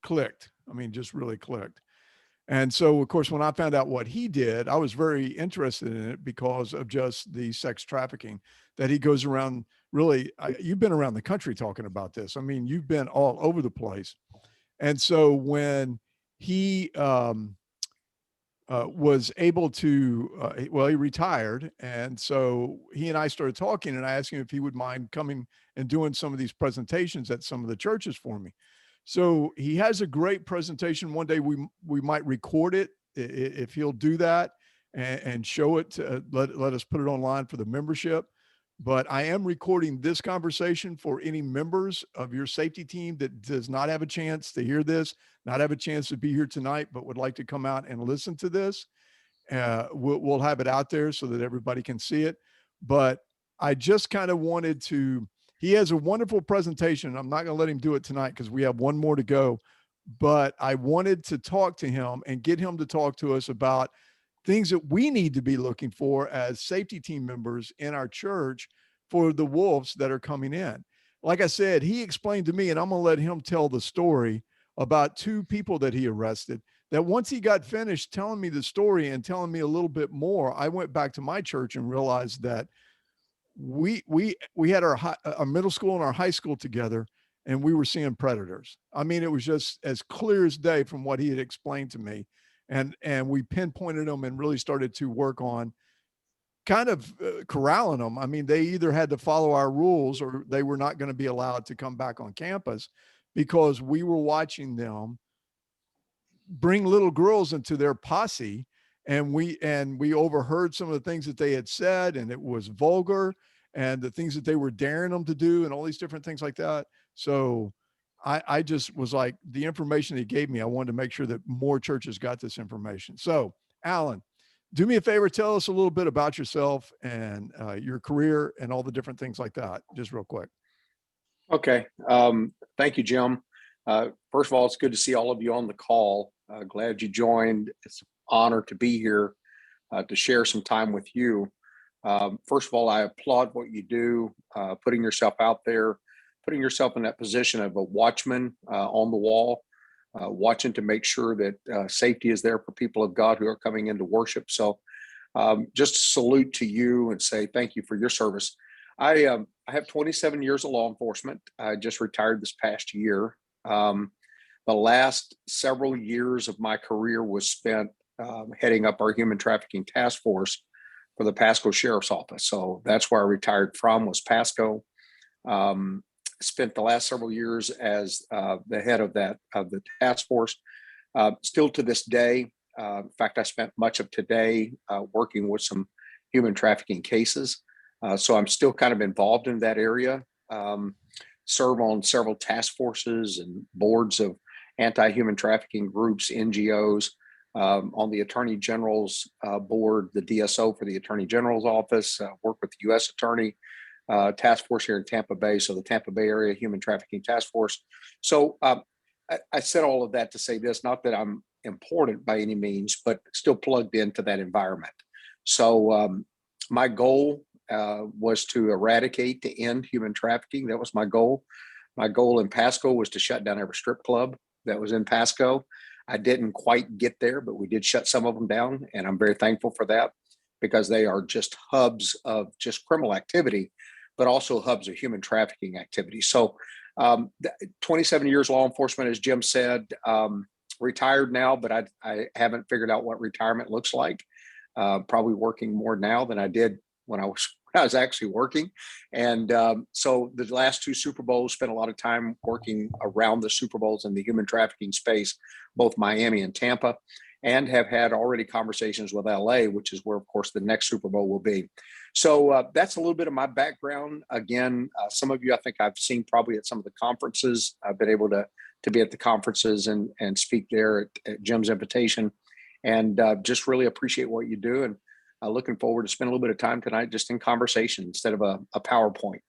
clicked. I mean, just really clicked. And so, of course, when I found out what he did, I was very interested in it because of just the sex trafficking that he goes around. Really, you've been around the country talking about this. I mean, you've been all over the place. And so when he was able to, well, he retired. And so he and I started talking, and I asked him if he would mind coming and doing some of these presentations at some of the churches for me. So he has a great presentation. One day we might record it if he'll do that and show it to let us put it online for the membership. But I am recording this conversation for any members of your safety team that does not have a chance to hear this, not have a chance to be here tonight, but would like to come out and listen to this. We'll have it out there so that everybody can see it. But I just kind of wanted to, he has a wonderful presentation. I'm not going to let him do it tonight because we have one more to go. But I wanted to talk to him and get him to talk to us about things that we need to be looking for as safety team members in our church for the wolves that are coming in. Like I said, he explained to me, and I'm going to let him tell the story about two people that he arrested, that once he got finished telling me the story and telling me a little bit more, I went back to my church and realized that we had our middle school and our high school together, and we were seeing predators. I mean, it was just as clear as day from what he had explained to me. And we pinpointed them and really started to work on kind of corralling them. I mean, they either had to follow our rules or they were not going to be allowed to come back on campus because we were watching them bring little girls into their posse. And we overheard some of the things that they had said, and it was vulgar, and the things that they were daring them to do and all these different things like that. So I just was like, the information he gave me, I wanted to make sure that more churches got this information. So, Alan, do me a favor, tell us a little bit about yourself and your career and all the different things like that, just real quick. Okay. Thank you, Jim. First of all, it's good to see all of you on the call. Glad you joined. It's an honor to be here to share some time with you. First of all, I applaud what you do, putting yourself out there, putting yourself in that position of a watchman on the wall, watching to make sure that safety is there for people of God who are coming into worship. So just salute to you and say thank you for your service. I have 27 years of law enforcement. I just retired this past year. The last several years of my career was spent heading up our human trafficking task force for the Pasco Sheriff's Office. So that's where I retired from, was Pasco. Spent the last several years as the head of the task force. Still to this day, in fact, I spent much of today working with some human trafficking cases. So I'm still kind of involved in that area. Serve on several task forces and boards of anti-human trafficking groups, NGOs, on the Attorney General's board, the DSO for the Attorney General's office, work with the U.S. Attorney task force here in Tampa Bay, so the Tampa Bay Area Human Trafficking Task Force. So I said all of that to say this, not that I'm important by any means, but still plugged into that environment. So my goal was to eradicate, to end human trafficking. That was my goal. My goal in Pasco was to shut down every strip club that was in Pasco. I didn't quite get there, but we did shut some of them down, and I'm very thankful for that because they are just hubs of just criminal activity, but also hubs of human trafficking activity. So 27 years law enforcement, as Jim said, retired now, but I haven't figured out what retirement looks like. Probably working more now than I did when I was actually working. And so the last two Super Bowls, spent a lot of time working around the Super Bowls in the human trafficking space, both Miami and Tampa, and have had already conversations with LA, which is where, of course, the next Super Bowl will be. So that's a little bit of my background. Again, some of you, I think I've seen probably at some of the conferences. I've been able to be at the conferences and speak there at Jim's invitation, and just really appreciate what you do. And looking forward to spend a little bit of time tonight just in conversation instead of a PowerPoint.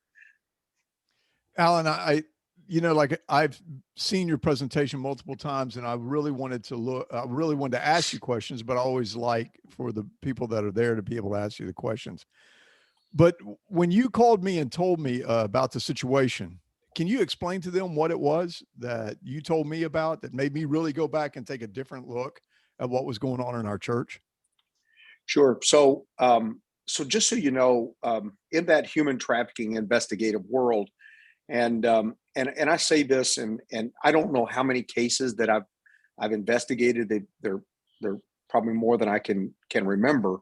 Alan, like I've seen your presentation multiple times, and I really wanted to ask you questions, but I always like for the people that are there to be able to ask you the questions. But when you called me and told me about the situation, can you explain to them what it was that you told me about that made me really go back and take a different look at what was going on in our church? Sure. So just so you know, in that human trafficking investigative world, and I say this, and I don't know how many cases that I've investigated. They're probably more than I can remember.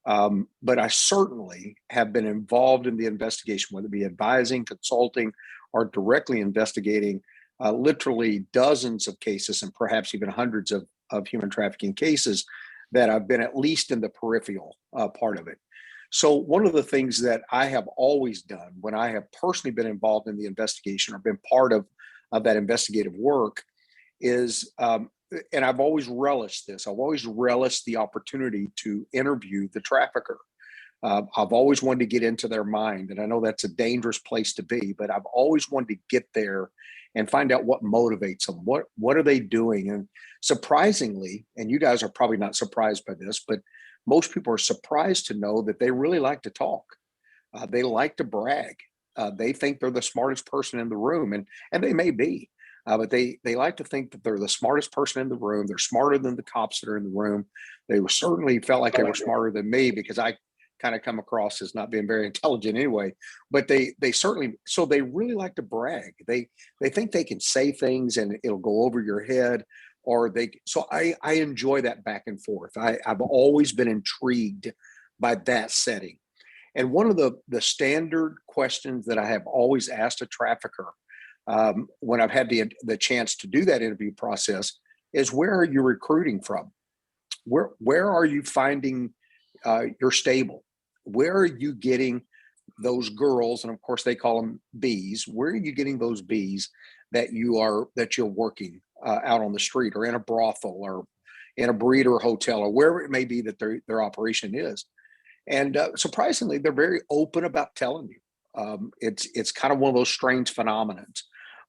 But I certainly have been involved in the investigation, whether it be advising, consulting, or directly investigating literally dozens of cases and perhaps even hundreds of human trafficking cases that I've been at least in the peripheral part of it. So one of the things that I have always done when I have personally been involved in the investigation or been part of that investigative work is, and I've always relished this, I've always relished the opportunity to interview the trafficker. I've always wanted to get into their mind, and I know that's a dangerous place to be, but I've always wanted to get there and find out what motivates them. What are they doing? And surprisingly, and you guys are probably not surprised by this, but most people are surprised to know that they really like to talk. They like to brag. They think they're the smartest person in the room, and they may be. But they like to think that they're the smartest person in the room. They're smarter than the cops that are in the room. They certainly felt like they were smarter than me because I kind of come across as not being very intelligent anyway. But they certainly, so they really like to brag. They think they can say things and it'll go over your head, or so I enjoy that back and forth. I've always been intrigued by that setting. And one of the standard questions that I have always asked a trafficker when I've had the chance to do that interview process is, where are you recruiting from? Where are you finding your stable? Where are you getting those girls? And of course they call them bees. Where are you getting those bees that you're working out on the street or in a brothel or in a breeder hotel or wherever it may be that their operation is? And surprisingly, they're very open about telling you. It's kind of one of those strange phenomenons.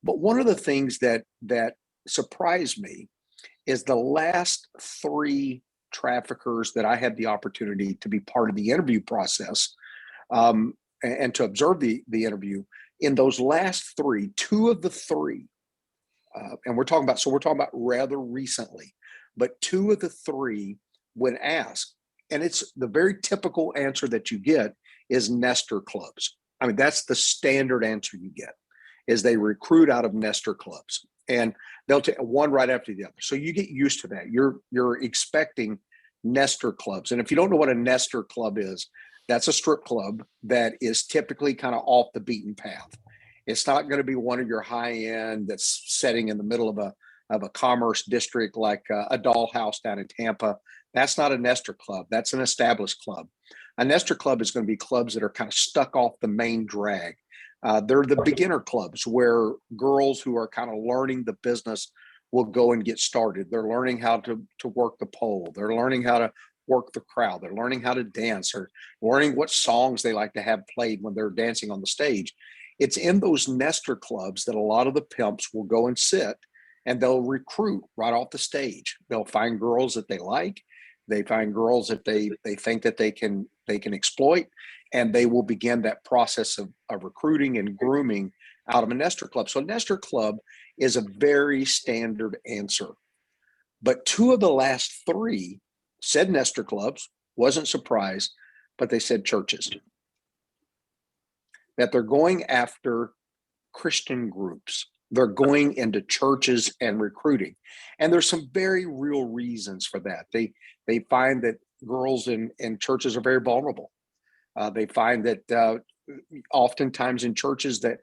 But one of the things that surprised me is the last three traffickers that I had the opportunity to be part of the interview process and to observe the interview. In those last three, two of the three, and we're talking about rather recently, but two of the three, when asked, and it's the very typical answer that you get, is Nestor clubs. I mean, that's the standard answer you get, is they recruit out of Nestor clubs, and they'll take one right after the other. So you get used to that. You're expecting Nestor clubs. And if you don't know what a Nestor club is, that's a strip club that is typically kind of off the beaten path. It's not going to be one of your high end that's setting in the middle of a commerce district like a Dollhouse down in Tampa. That's not a Nestor club. That's an established club. A Nestor club is going to be clubs that are kind of stuck off the main drag. They're the beginner clubs where girls who are kind of learning the business will go and get started. They're learning how to work the pole. They're learning how to work the crowd. They're learning how to dance, or learning what songs they like to have played when they're dancing on the stage. It's in those Nestor clubs that a lot of the pimps will go and sit, and they'll recruit right off the stage. They'll find girls that they like. They find girls that they think that they can exploit, and they will begin that process of recruiting and grooming out of a Nestor club. So a Nestor club is a very standard answer. But two of the last three said Nestor clubs, wasn't surprised, but they said churches. That they're going after Christian groups. They're going into churches and recruiting. And there's some very real reasons for that. They find that girls in churches are very vulnerable. They find that oftentimes in churches that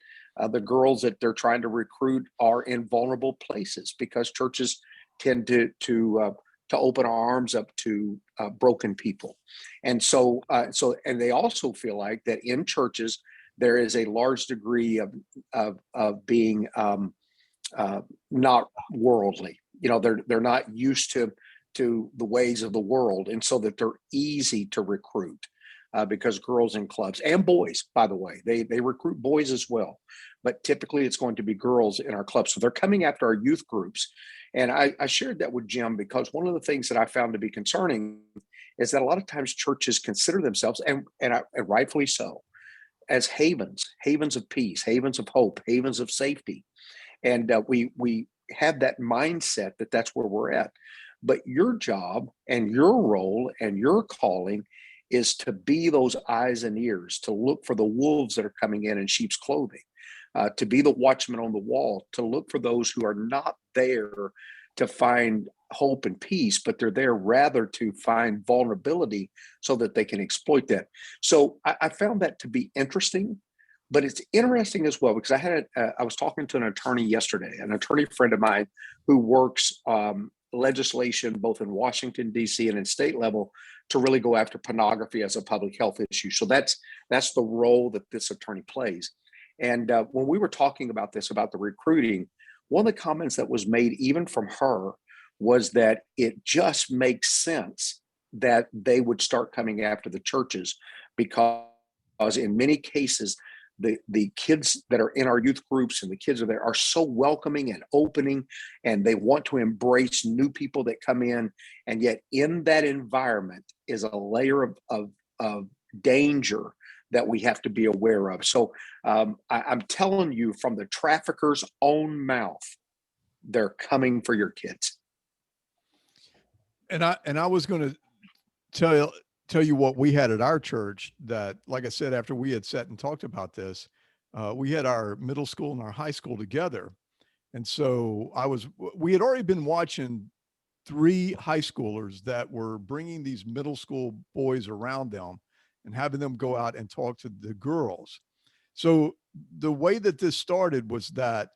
the girls that they're trying to recruit are in vulnerable places, because churches tend to open our arms up to broken people. And so and they also feel like that in churches there is a large degree of being not worldly. You know, they're not used to the ways of the world, and so that they're easy to recruit. Because girls in clubs, and boys, by the way, they recruit boys as well, but typically it's going to be girls in our clubs. So they're coming after our youth groups. And I shared that with Jim because one of the things that I found to be concerning is that a lot of times churches consider themselves, and rightfully so, as havens of peace, havens of hope, havens of safety. And we have that mindset that that's where we're at. But your job and your role and your calling is to be those eyes and ears, to look for the wolves that are coming in sheep's clothing, to be the watchman on the wall, to look for those who are not there to find hope and peace, but they're there rather to find vulnerability so that they can exploit that. So I found that to be interesting, but it's interesting as well because I was talking to an attorney yesterday, an attorney friend of mine who works legislation both in Washington D.C. and in state level to really go after pornography as a public health issue. So that's the role that this attorney plays. And when we were talking about this, about the recruiting, one of the comments that was made even from her was that it just makes sense that they would start coming after the churches because in many cases, the kids that are in our youth groups and the kids are there are so welcoming and opening, and they want to embrace new people that come in. And yet in that environment is a layer of danger that we have to be aware of. So I'm telling you from the trafficker's own mouth, they're coming for your kids. And I was going to tell you what we had at our church that, like I said, after we had sat and talked about this, we had our middle school and our high school together. And so we had already been watching 3 high schoolers that were bringing these middle school boys around them and having them go out and talk to the girls. So the way that this started was that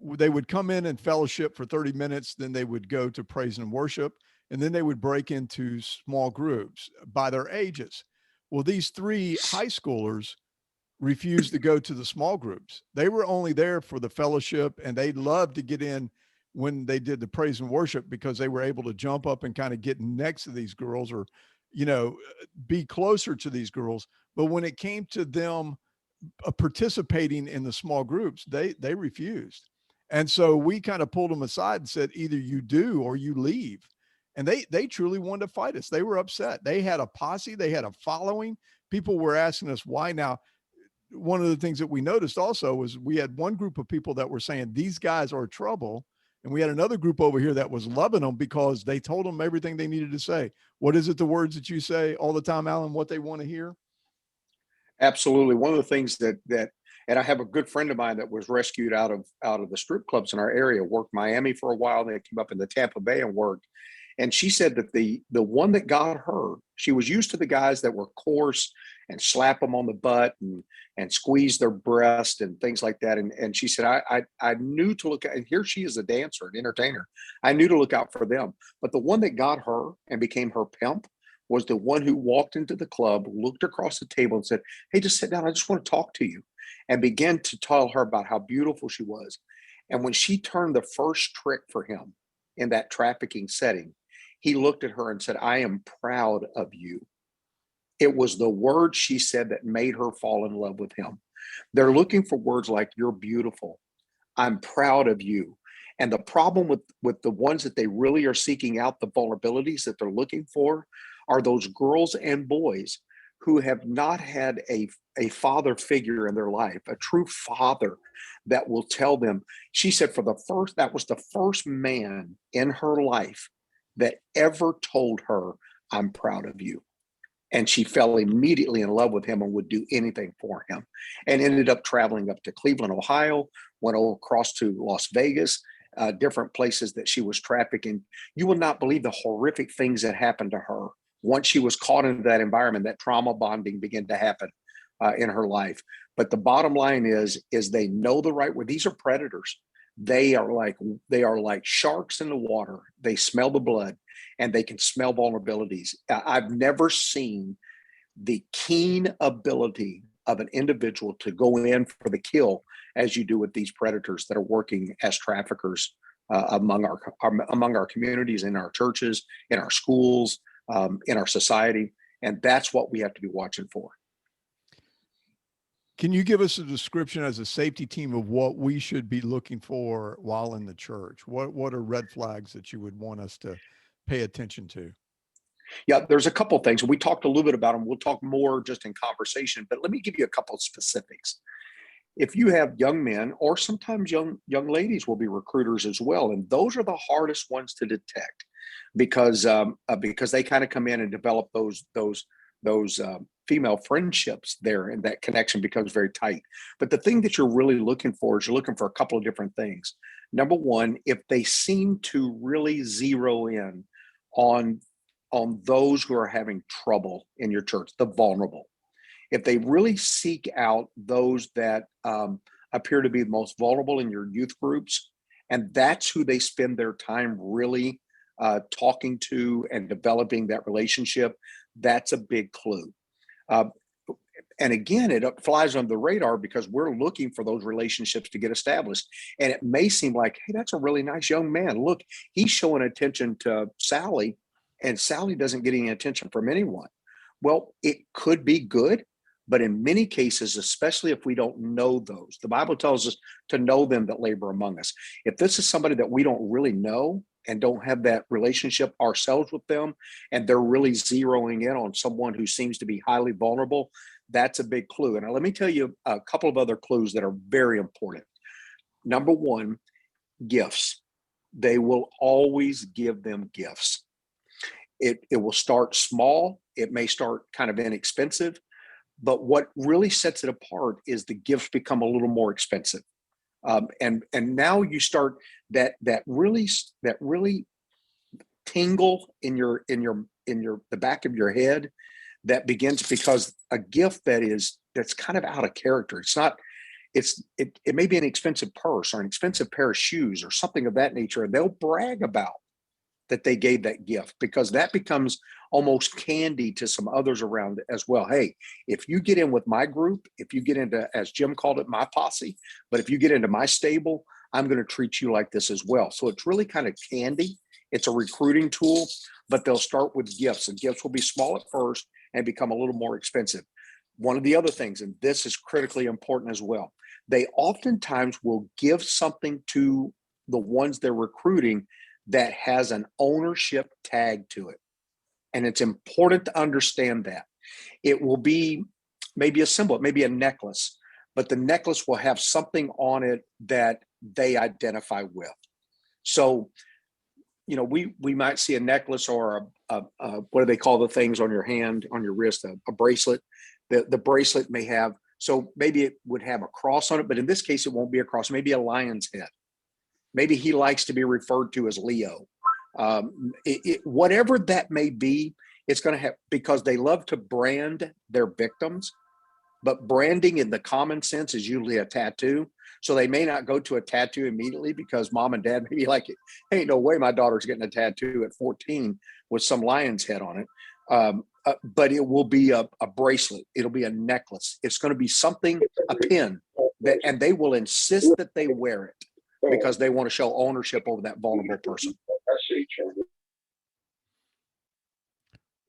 they would come in and fellowship for 30 minutes, then they would go to praise and worship, and then they would break into small groups by their ages. Well, these 3 high schoolers refused to go to the small groups. They were only there for the fellowship, and they loved to get in when they did the praise and worship because they were able to jump up and kind of get next to these girls or, be closer to these girls. But when it came to them participating in the small groups, they refused. And so we kind of pulled them aside and said, either you do or you leave. And they truly wanted to fight us. They were upset. They had a posse, they had a following. People were asking us why. Now, one of the things that we noticed also was we had one group of people that were saying these guys are trouble. And we had another group over here that was loving them because they told them everything they needed to say. What is it, the words that you say all the time, Alan, what they want to hear? Absolutely. One of the things and I have a good friend of mine that was rescued out of the strip clubs in our area, worked Miami for a while, then came up in the Tampa Bay and worked. And she said that the one that got her, she was used to the guys that were coarse and slap them on the butt and squeeze their breast and things like that. And she said, I knew to look at, and here she is a dancer, an entertainer. I knew to look out for them. But the one that got her and became her pimp was the one who walked into the club, looked across the table and said, hey, just sit down. I just want to talk to you. And began to tell her about how beautiful she was. And when she turned the first trick for him in that trafficking setting, he looked at her and said, I am proud of you. It was the words she said that made her fall in love with him. They're looking for words like, you're beautiful. I'm proud of you. And the problem with the ones that they really are seeking out, the vulnerabilities that they're looking for, are those girls and boys who have not had a father figure in their life, a true father that will tell them. She said that was the first man in her life that ever told her, I'm proud of you. And she fell immediately in love with him and would do anything for him, and ended up traveling up to Cleveland, Ohio, went across to Las Vegas, different places that she was trafficking. You will not believe the horrific things that happened to her. Once she was caught into that environment, that trauma bonding began to happen in her life. But the bottom line is they know the right word. These are predators. They are like sharks in the water. They smell the blood and they can smell vulnerabilities. I've never seen the keen ability of an individual to go in for the kill as you do with these predators that are working as traffickers among our communities, in our churches, in our schools, in our society. And that's what we have to be watching for. Can you give us a description as a safety team of what we should be looking for while in the church? What are red flags that you would want us to pay attention to? Yeah, there's a couple things. We talked a little bit about them. We'll talk more just in conversation, but let me give you a couple of specifics. If you have young men, or sometimes young ladies will be recruiters as well, and those are the hardest ones to detect because they kind of come in and develop those female friendships there, and that connection becomes very tight. But the thing that you're really looking for is you're looking for a couple of different things. Number one, if they seem to really zero in on those who are having trouble in your church, the vulnerable, if they really seek out those that appear to be the most vulnerable in your youth groups, and that's who they spend their time really talking to and developing that relationship, that's a big clue. Uh, and again, it flies on the radar because we're looking for those relationships to get established. And it may seem like, hey, that's a really nice young man. Look, he's showing attention to Sally, and Sally doesn't get any attention from anyone. Well, it could be good, but in many cases, especially if we don't know those, the Bible tells us to know them that labor among us. If this is somebody that we don't really know and don't have that relationship ourselves with them, and they're really zeroing in on someone who seems to be highly vulnerable, that's a big clue. And let me tell you a couple of other clues that are very important. Number one, gifts. They will always give them gifts. It will start small. It may start kind of inexpensive, but what really sets it apart is the gifts become a little more expensive. And now you start that really tingle in the back of your head that begins, because a gift that's kind of out of character. It's not, it may be an expensive purse or an expensive pair of shoes or something of that nature, and they'll brag about that they gave that gift, because that becomes almost candy to some others around as well. Hey, if you get in with my group, if you get into, as Jim called it, my posse, but if you get into my stable, I'm going to treat you like this as well. So it's really kind of candy. It's a recruiting tool, but they'll start with gifts, and gifts will be small at first and become a little more expensive. One of the other things, and this is critically important as well, they oftentimes will give something to the ones they're recruiting that has an ownership tag to it. And it's important to understand that. It will be maybe a symbol, maybe a necklace, but the necklace will have something on it that they identify with. So, we might see a necklace or a what do they call the things on your hand, on your wrist, a bracelet. The bracelet may have, so maybe it would have a cross on it, but in this case, it won't be a cross, maybe a lion's head. Maybe he likes to be referred to as Leo. Whatever that may be, it's going to have, because they love to brand their victims, but branding in the common sense is usually a tattoo. So they may not go to a tattoo immediately because mom and dad may be like, hey, no way my daughter's getting a tattoo at 14 with some lion's head on it. But it will be a bracelet. It'll be a necklace. It's going to be something, a pin, and they will insist that they wear it because they want to show ownership over that vulnerable person.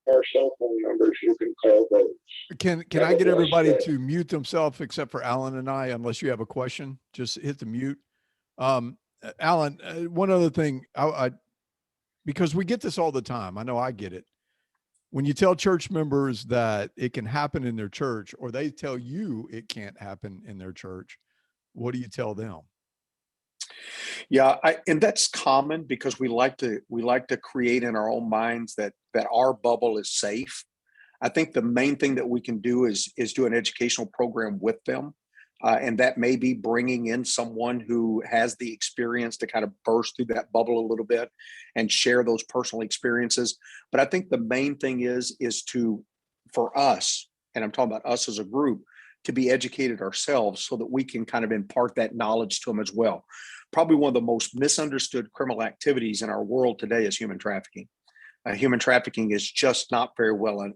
Our cell phone numbers, you can call those. Can I get everybody to mute themselves except for Alan and I, unless you have a question? Just hit the mute. Alan, one other thing, because we get this all the time. I know I get it. When you tell church members that it can happen in their church, or they tell you it can't happen in their church, what do you tell them? Yeah, and that's common because we like to create in our own minds that our bubble is safe. I think the main thing that we can do is do an educational program with them, and that may be bringing in someone who has the experience to kind of burst through that bubble a little bit and share those personal experiences. But I think the main thing is for us, and I'm talking about us as a group, to be educated ourselves so that we can kind of impart that knowledge to them as well. Probably one of the most misunderstood criminal activities in our world today is human trafficking. Human trafficking is just not very well.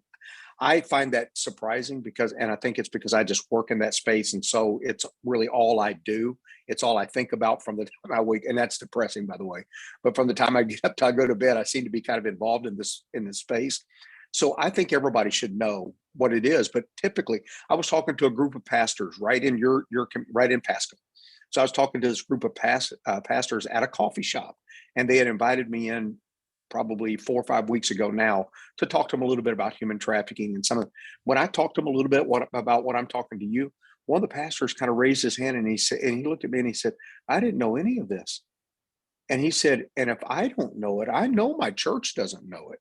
I find that surprising and I think it's because I just work in that space. And so it's really all I do. It's all I think about from the time I wake, and that's depressing, by the way. But from the time I get up till I go to bed, I seem to be kind of involved in this space. So I think everybody should know what it is. But typically, I was talking to a group of pastors right in right in Pasco. So I was talking to this group of pastors at a coffee shop, and they had invited me in probably 4 or 5 weeks ago now to talk to them a little bit about human trafficking and when I talked to them a little bit about what I'm talking to you, one of the pastors kind of raised his hand and he looked at me and he said, I didn't know any of this. And he said, and if I don't know it, I know my church doesn't know it.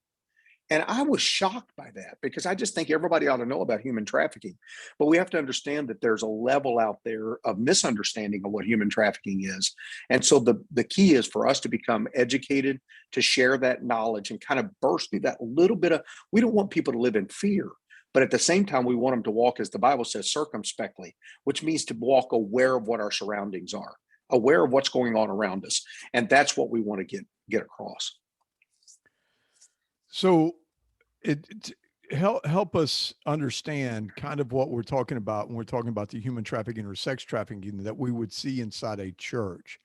And I was shocked by that because I just think everybody ought to know about human trafficking. But we have to understand that there's a level out there of misunderstanding of what human trafficking is. And so the key is for us to become educated, to share that knowledge and kind of burst through that little bit of, we don't want people to live in fear. But at the same time, we want them to walk, as the Bible says, circumspectly, which means to walk aware of what our surroundings are, aware of what's going on around us. And that's what we want to get across. So help us understand kind of what we're talking about when we're talking about the human trafficking or sex trafficking that we would see inside a church.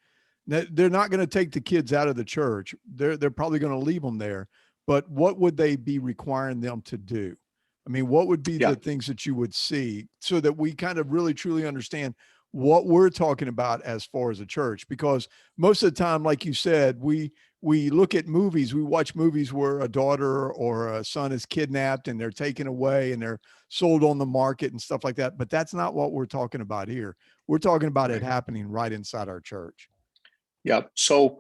Now, they're not going to take the kids out of the church. They're probably going to leave them there. But what would they be requiring them to do? I mean, what would be the things that you would see so that we kind of really truly understand what we're talking about as far as a church? Because most of the time, like you said, we look at movies, we watch movies where a daughter or a son is kidnapped and they're taken away and they're sold on the market and stuff like that. But that's not what we're talking about here. We're talking about it happening right inside our church. Yeah. So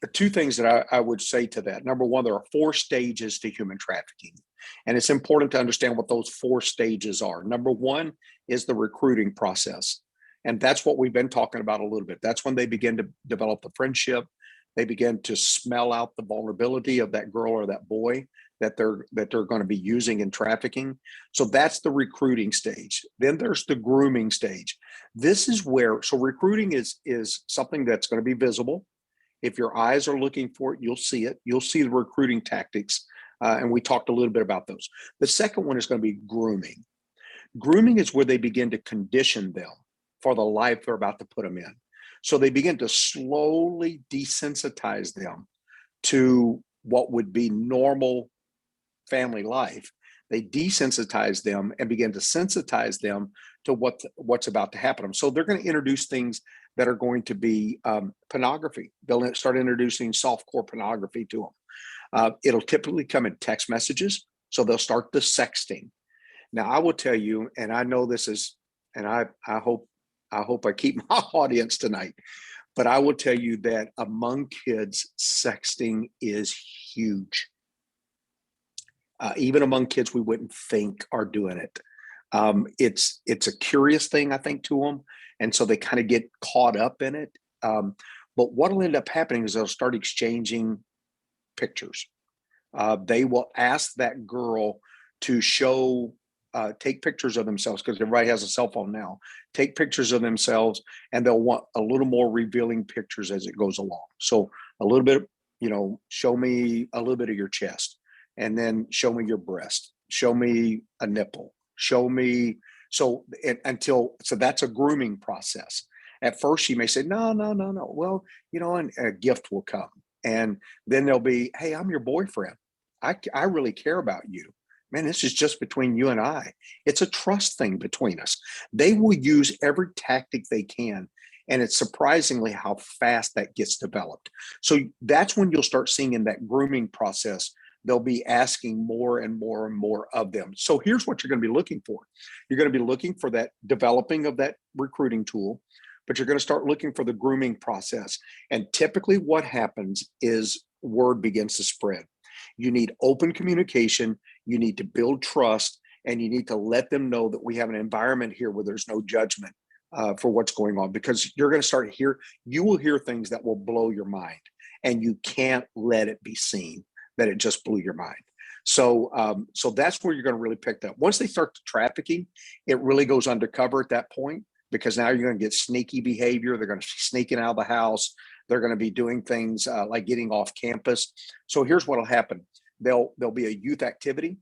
the two things that I would say to that. Number one, there are 4 stages to human trafficking. And it's important to understand what those 4 stages are. Number one is the recruiting process. And that's what we've been talking about a little bit. That's when they begin to develop the friendship. They begin to smell out the vulnerability of that girl or that boy that they're going to be using in trafficking. So that's the recruiting stage. Then there's the grooming stage. This is where, so recruiting is something that's going to be visible. If your eyes are looking for it, you'll see it. You'll see the recruiting tactics. And we talked a little bit about those. The second one is going to be grooming. Grooming is where they begin to condition them for the life they're about to put them in. So they begin to slowly desensitize them to what would be normal family life. They desensitize them and begin to sensitize them to what's about to happen to them. So they're going to introduce things that are going to be pornography. They'll start introducing softcore pornography to them. It'll typically come in text messages. So they'll start the sexting. Now, I will tell you, and I know this is, and I hope I keep my audience tonight, but I will tell you that among kids, sexting is huge. Even among kids we wouldn't think are doing it. It's a curious thing, I think, to them. And so they kind of get caught up in it. But what will end up happening is they'll start exchanging pictures. They will ask that girl to take pictures of themselves, because everybody has a cell phone now. Take pictures of themselves, and they'll want a little more revealing pictures as it goes along. So a little bit, show me a little bit of your chest, and then show me your breast, show me a nipple, show me. So that's a grooming process. At first, she may say, no. Well, and a gift will come. And then they'll be, hey, I'm your boyfriend. I really care about you. Man, this is just between you and I. It's a trust thing between us. They will use every tactic they can. And it's surprisingly how fast that gets developed. So that's when you'll start seeing in that grooming process, they'll be asking more and more and more of them. So here's what you're going to be looking for. You're going to be looking for that developing of that recruiting tool, but you're going to start looking for the grooming process. And typically what happens is word begins to spread. You need open communication. You need to build trust, and you need to let them know that we have an environment here where there's no judgment for what's going on, because you're going to you will hear things that will blow your mind, and you can't let it be seen that it just blew your mind. So that's where you're going to really pick that up. Once they start the trafficking, it really goes undercover at that point, because now you're going to get sneaky behavior. They're going to be sneaking out of the house. They're going to be doing things like getting off campus. So here's what will happen. There'll be a youth activity,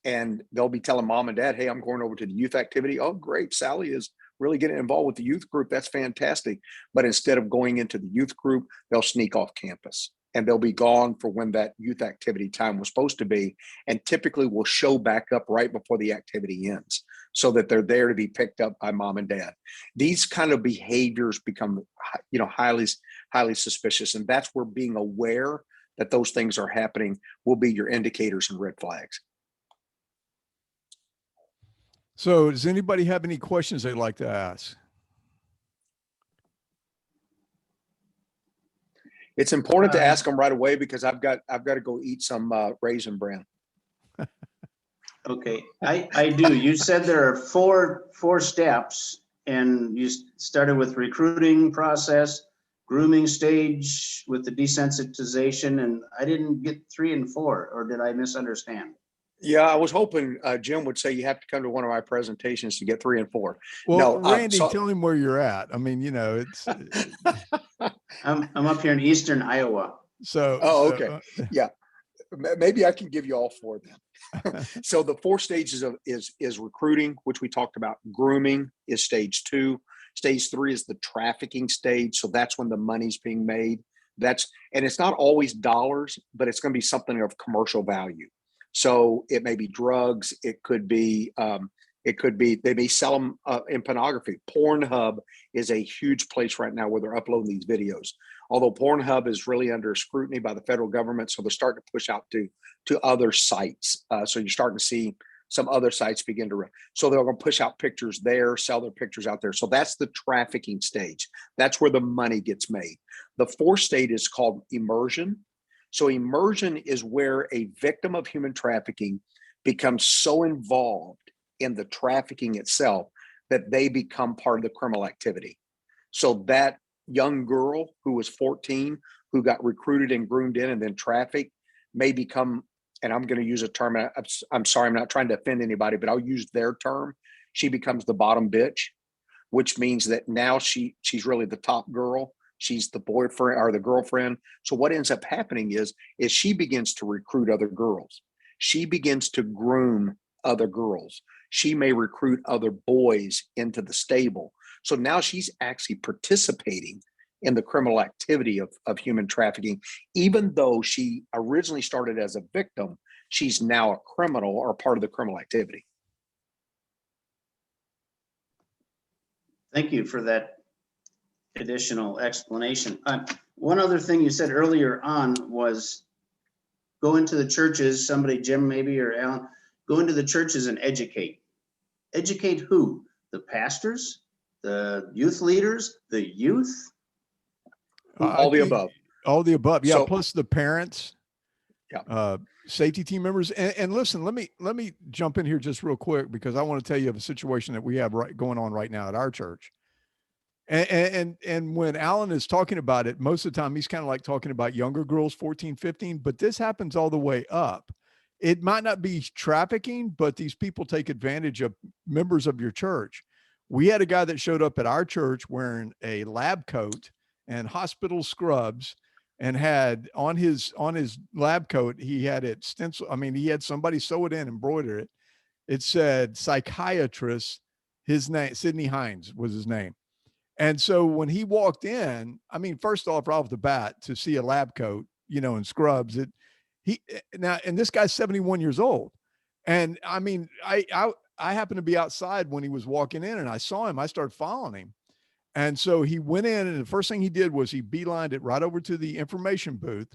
and they'll be telling mom and dad, hey, I'm going over to the youth activity. Oh, great. Sally is really getting involved with the youth group. That's fantastic. But instead of going into the youth group, they'll sneak off campus, and they'll be gone for when that youth activity time was supposed to be. And typically will show back up right before the activity ends, so that they're there to be picked up by mom and dad. These kind of behaviors become, highly suspicious. And that's where being aware that those things are happening will be your indicators and red flags. So does anybody have any questions they'd like to ask? It's important to ask them right away because I've got to go eat some Raisin Bran. Okay, I do. You said there are four steps, and you started with recruiting process, grooming stage with the desensitization, and I didn't get 3 and 4, or did I misunderstand? Yeah, I was hoping Jim would say you have to come to one of my presentations to get 3 and 4. Well, No, Randy, tell him where you're at. I mean, you know, it's I'm up here in eastern Iowa. so. Oh, okay. Yeah, maybe I can give you all 4 then. So the 4 stages is recruiting, which we talked about. Grooming is stage 2. Stage 3 is the trafficking stage. So that's when the money's being made. And it's not always dollars, but it's going to be something of commercial value. So it may be drugs. It could be they may sell them in pornography. Pornhub is a huge place right now where they're uploading these videos. Although Pornhub is really under scrutiny by the federal government, so they're starting to push out to other sites. So you're starting to see some other sites begin to. So they're going to push out pictures there, sell their pictures out there. So that's the trafficking stage. That's where the money gets made. The 4th stage is called immersion. So immersion is where a victim of human trafficking becomes so involved in the trafficking itself that they become part of the criminal activity. So that young girl who was 14, who got recruited and groomed in and then trafficked, may become, and I'm going to use a term, I'm sorry, I'm not trying to offend anybody, but I'll use their term. She becomes the bottom bitch, which means that now she's really the top girl. She's the boyfriend or the girlfriend. So what ends up happening is she begins to recruit other girls. She begins to groom other girls. She may recruit other boys into the stable. So now she's actually participating in the criminal activity of human trafficking. Even though she originally started as a victim, she's now a criminal or part of the criminal activity. Thank you for that additional explanation. One other thing you said earlier on was go into the churches, somebody, Jim maybe, or Alan, go into the churches and educate. Educate who? The pastors, the youth leaders, the youth? All the above. All the above. Yeah. So, plus the parents, yeah. Safety team members. And listen, let me jump in here just real quick, because I want to tell you of a situation that we have going on right now at our church. And when Alan is talking about it, most of the time he's kind of like talking about younger girls, 14, 15, but this happens all the way up. It might not be trafficking, but these people take advantage of members of your church. We had a guy that showed up at our church wearing a lab coat and hospital scrubs, and had on his lab coat, he had it stencil. I mean, he had somebody sew it in, embroider it. It said psychiatrist. His name, Sidney Hines was his name. And so when he walked in, I mean, first off, right off the bat, to see a lab coat, you know, and scrubs, and this guy's 71 years old. And I mean, I happened to be outside when he was walking in, and I saw him. I started following him. And so he went in, and the first thing he did was he beelined it right over to the information booth.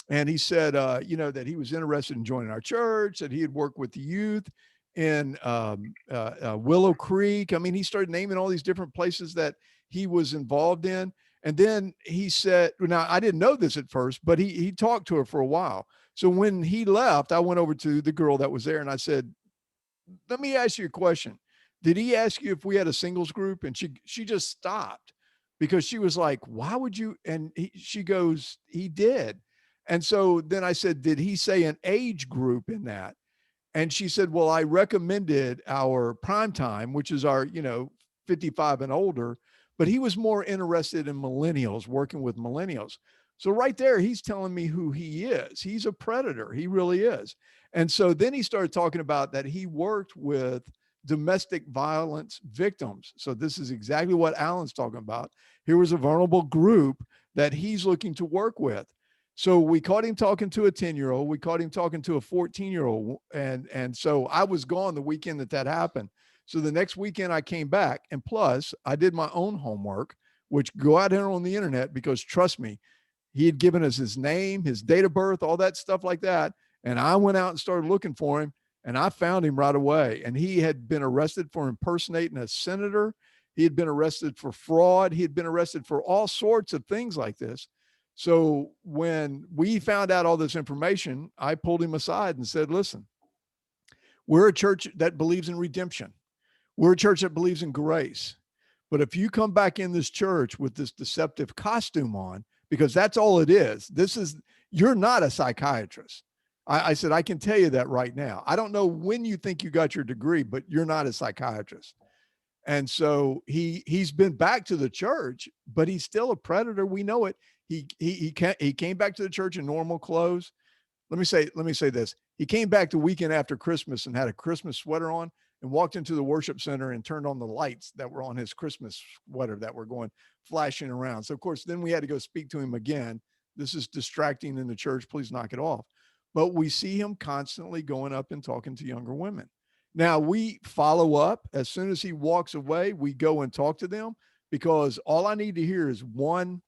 And he said, you know, that he was interested in joining our church, that he had worked with the youth in Willow Creek. I mean, he started naming all these different places that he was involved in. And then he said, now I didn't know this at first, but he talked to her for a while. So when he left, I went over to the girl that was there, and I said, let me ask you a question. Did he ask you if we had a singles group? And she just stopped, because she was like, why would you? And she goes, he did. And so then I said, did he say an age group in that? And she said, well, I recommended our prime time, which is our, 55 and older, but he was more interested in millennials, working with millennials. So right there, he's telling me who he is. He's a predator. He really is. And so then he started talking about that he worked with domestic violence victims. So this is exactly what Alan's talking about. Here was a vulnerable group that he's looking to work with. So we caught him talking to a 10-year-old. We caught him talking to a 14-year-old. And so I was gone the weekend that happened. So the next weekend I came back, and plus I did my own homework, which go out here on the internet, because trust me, he had given us his name, his date of birth, all that stuff like that. And I went out and started looking for him, and I found him right away. And he had been arrested for impersonating a senator. He had been arrested for fraud. He had been arrested for all sorts of things like this. So when we found out all this information, I pulled him aside and said, listen, we're a church that believes in redemption. We're a church that believes in grace. But if you come back in this church with this deceptive costume on, because that's all it is, you're not a psychiatrist. I said, I can tell you that right now. I don't know when you think you got your degree, but you're not a psychiatrist. And so he's been back to the church, but he's still a predator. We know it. He came back to the church in normal clothes. Let me say this. He came back the weekend after Christmas and had a Christmas sweater on and walked into the worship center and turned on the lights that were on his Christmas sweater that were going flashing around. So of course, then we had to go speak to him again. This is distracting in the church. Please knock it off. But we see him constantly going up and talking to younger women. Now we follow up. As soon as he walks away, we go and talk to them, because all I need to hear is one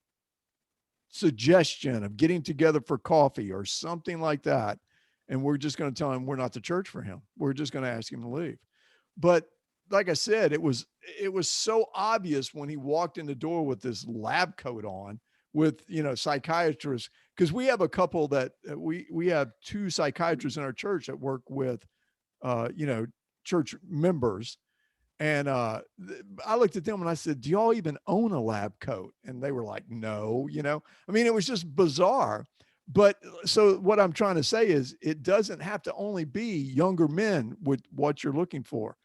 suggestion of getting together for coffee or something like that. And we're just going to tell him we're not the church for him. We're just going to ask him to leave. But like I said, it was so obvious when he walked in the door with this lab coat on with, psychiatrists, because we have a couple that we have 2 psychiatrists in our church that work with, church members. And I looked at them and I said, do y'all even own a lab coat? And they were like, no, it was just bizarre. But so what I'm trying to say is it doesn't have to only be younger men with what you're looking for.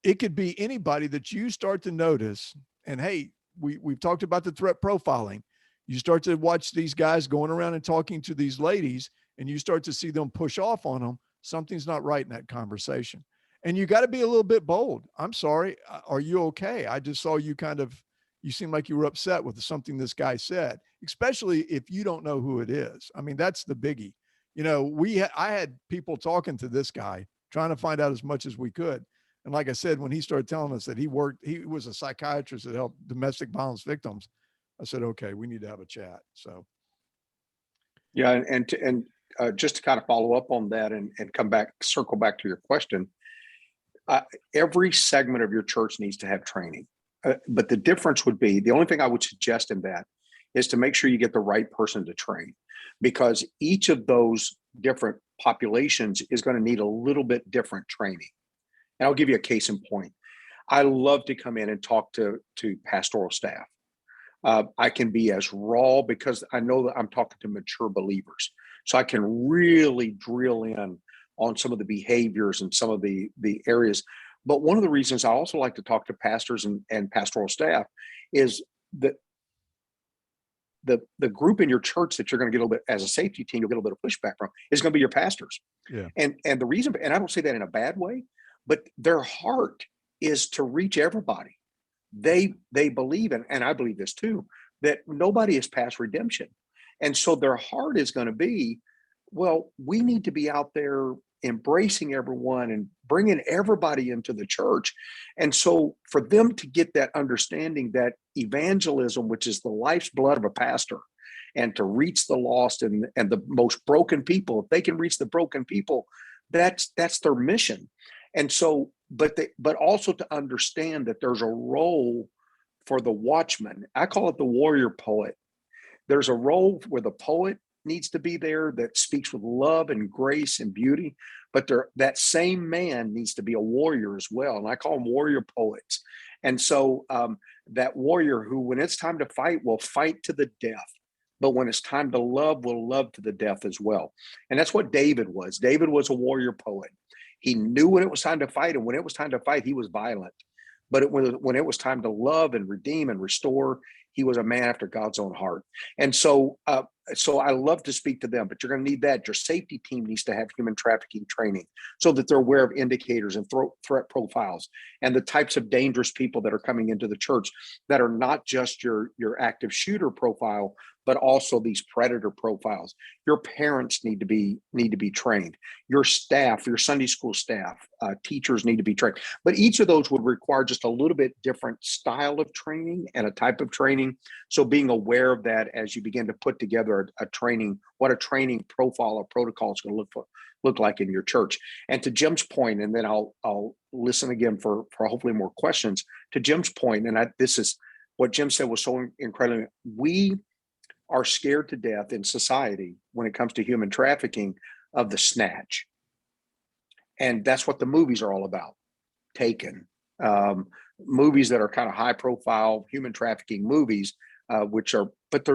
It could be anybody that you start to notice. And hey, we've talked about the threat profiling. You start to watch these guys going around and talking to these ladies, and you start to see them push off on them. Something's not right in that conversation. And you got to be a little bit bold. I'm sorry. Are you okay? I just saw you you seem like you were upset with something this guy said, especially if you don't know who it is. I mean, that's the biggie. I had people talking to this guy, trying to find out as much as we could. And like I said, when he started telling us that he was a psychiatrist that helped domestic violence victims, I said, okay, we need to have a chat. So. Yeah. And just to kind of follow up on that and circle back to your question, every segment of your church needs to have training. But the difference would be, the only thing I would suggest in that is to make sure you get the right person to train, because each of those different populations is going to need a little bit different training. And I'll give you a case in point. I love to come in and talk to pastoral staff. I can be as raw because I know that I'm talking to mature believers. So I can really drill in on some of the behaviors and some of the areas. But one of the reasons I also like to talk to pastors and pastoral staff is that the group in your church that you're going to get a little bit, as a safety team, you'll get a little bit of pushback from, is going to be your pastors. Yeah. And the reason, and I don't say that in a bad way, but their heart is to reach everybody. They believe, and I believe this too, that nobody is past redemption. And so their heart is going to be, well, we need to be out there embracing everyone and bringing everybody into the church. And so for them to get that understanding that evangelism, which is the life's blood of a pastor, and to reach the lost and the most broken people, if they can reach the broken people, that's their mission. And so, but also to understand that there's a role for the watchman. I call it the warrior poet. There's a role where the poet needs to be there that speaks with love and grace and beauty, but that same man needs to be a warrior as well. And I call them warrior poets. And so that warrior who, when it's time to fight, will fight to the death. But when it's time to love, will love to the death as well. And that's what David was. David was a warrior poet. He knew when it was time to fight, and when it was time to fight, he was violent. But when it was time to love and redeem and restore, he was a man after God's own heart. And so I love to speak to them, but you're going to need that. Your safety team needs to have human trafficking training so that they're aware of indicators and threat profiles and the types of dangerous people that are coming into the church that are not just your active shooter profile, but also these predator profiles. Your parents need to be trained. Your staff, your Sunday school staff, teachers need to be trained. But each of those would require just a little bit different style of training and a type of training. So being aware of that as you begin to put together a training, what a training profile or protocol is going to look like in your church. And to Jim's point, and then I'll listen again for hopefully more questions. To Jim's point, and this is what Jim said was so incredible. We are scared to death in society when it comes to human trafficking of the snatch. And that's what the movies are all about. Taken, movies that are kind of high profile human trafficking movies, but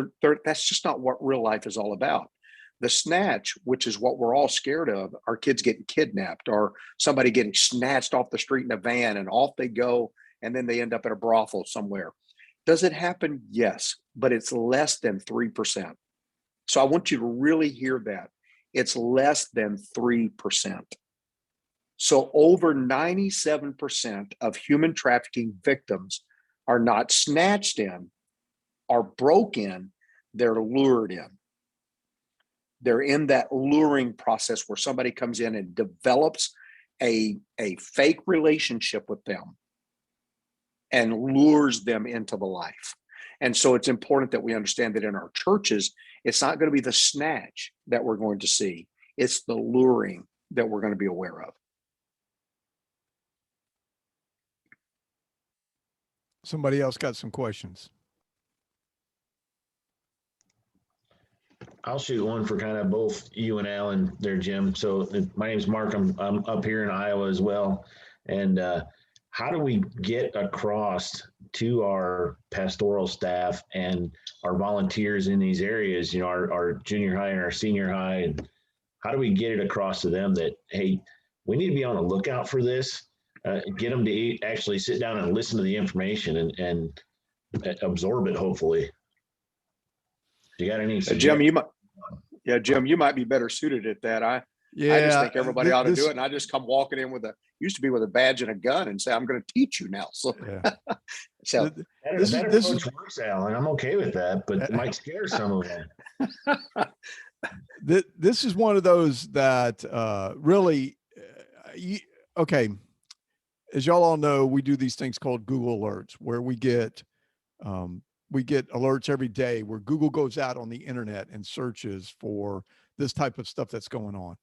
that's just not what real life is all about. The snatch, which is what we're all scared of, are kids getting kidnapped or somebody getting snatched off the street in a van and off they go, and then they end up at a brothel somewhere. Does it happen? Yes, but it's less than 3%. So I want you to really hear that. It's less than 3%. So over 97% of human trafficking victims are not snatched in, are broke in, they're lured in. They're in that luring process where somebody comes in and develops a fake relationship with them and lures them into the life. And so it's important that we understand that in our churches, it's not going to be the snatch that we're going to see. It's the luring that we're going to be aware of. Somebody else got some questions. I'll shoot one for kind of both you and Alan there, Jim. So my name's Mark. I'm up here in Iowa as well. And how do we get across to our pastoral staff and our volunteers in these areas, our junior high and our senior high, and how do we get it across to them that, hey, we need to be on the lookout for this, get them to actually sit down and listen to the information and absorb it, hopefully. You got any? Jim, you might be better suited at that. I just think everybody ought to do it. And I just come walking in used to be with a badge and a gun and say, I'm going to teach you now. So, so that approach works, Alan. I'm okay with that, but it might scare some of them. This is one of those that really, okay. As y'all all know, we do these things called Google alerts where we get alerts every day where Google goes out on the internet and searches for this type of stuff that's going on.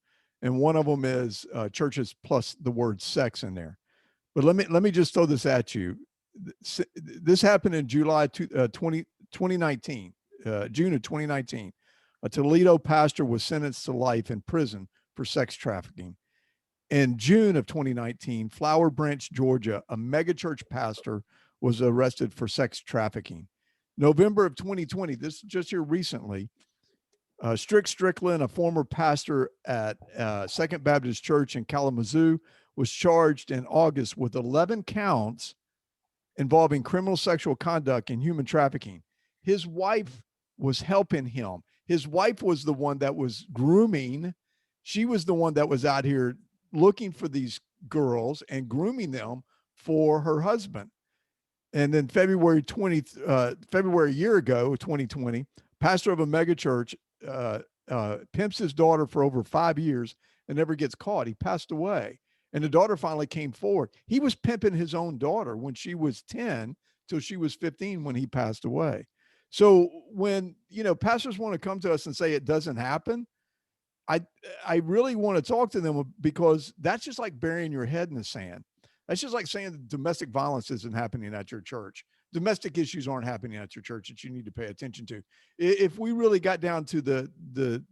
And one of them is churches plus the word sex in there. But let me just throw this at you. This happened in July 2019, June of 2019. A Toledo pastor was sentenced to life in prison for sex trafficking. In June of 2019, Flower Branch, Georgia, a megachurch pastor was arrested for sex trafficking. November of 2020, this is just here recently, Strickland, a former pastor at Second Baptist Church in Kalamazoo, was charged in August with 11 counts involving criminal sexual conduct and human trafficking. His wife was helping him. His wife was the one that was grooming. She was the one that was out here looking for these girls and grooming them for her husband. And then February a year ago, 2020, pastor of a megachurch pimps his daughter for over 5 years and never gets caught. He passed away. And the daughter finally came forward. He was pimping his own daughter when she was 10 till she was 15 when he passed away. So when, pastors want to come to us and say it doesn't happen, I really want to talk to them because that's just like burying your head in the sand. That's just like saying that domestic violence isn't happening at your church. Domestic issues aren't happening at your church that you need to pay attention to. If we really got down to the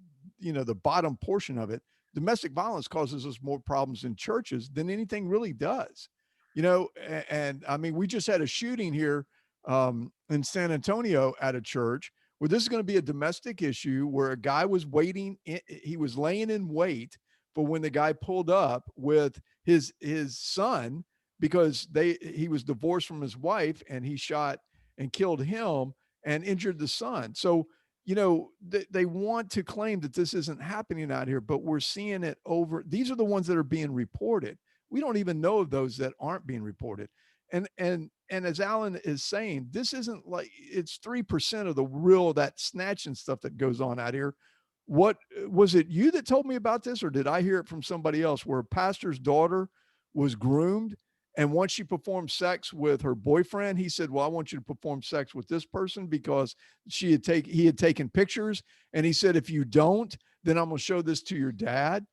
bottom portion of it, domestic violence causes us more problems in churches than anything really does. And I mean, we just had a shooting here in San Antonio at a church where this is going to be a domestic issue where a guy was he was laying in wait for when the guy pulled up with his son because he was divorced from his wife and he shot and killed him and injured the son. So, they want to claim that this isn't happening out here, but we're seeing it over. These are the ones that are being reported. We don't even know of those that aren't being reported. And and as Alan is saying, this isn't like it's 3% of the real that snatching stuff that goes on out here. What was it you that told me about this, or did I hear it from somebody else where a pastor's daughter was groomed? And once she performed sex with her boyfriend, he said, well, I want you to perform sex with this person because he had taken pictures. And he said, if you don't, then I'm going to show this to your dad.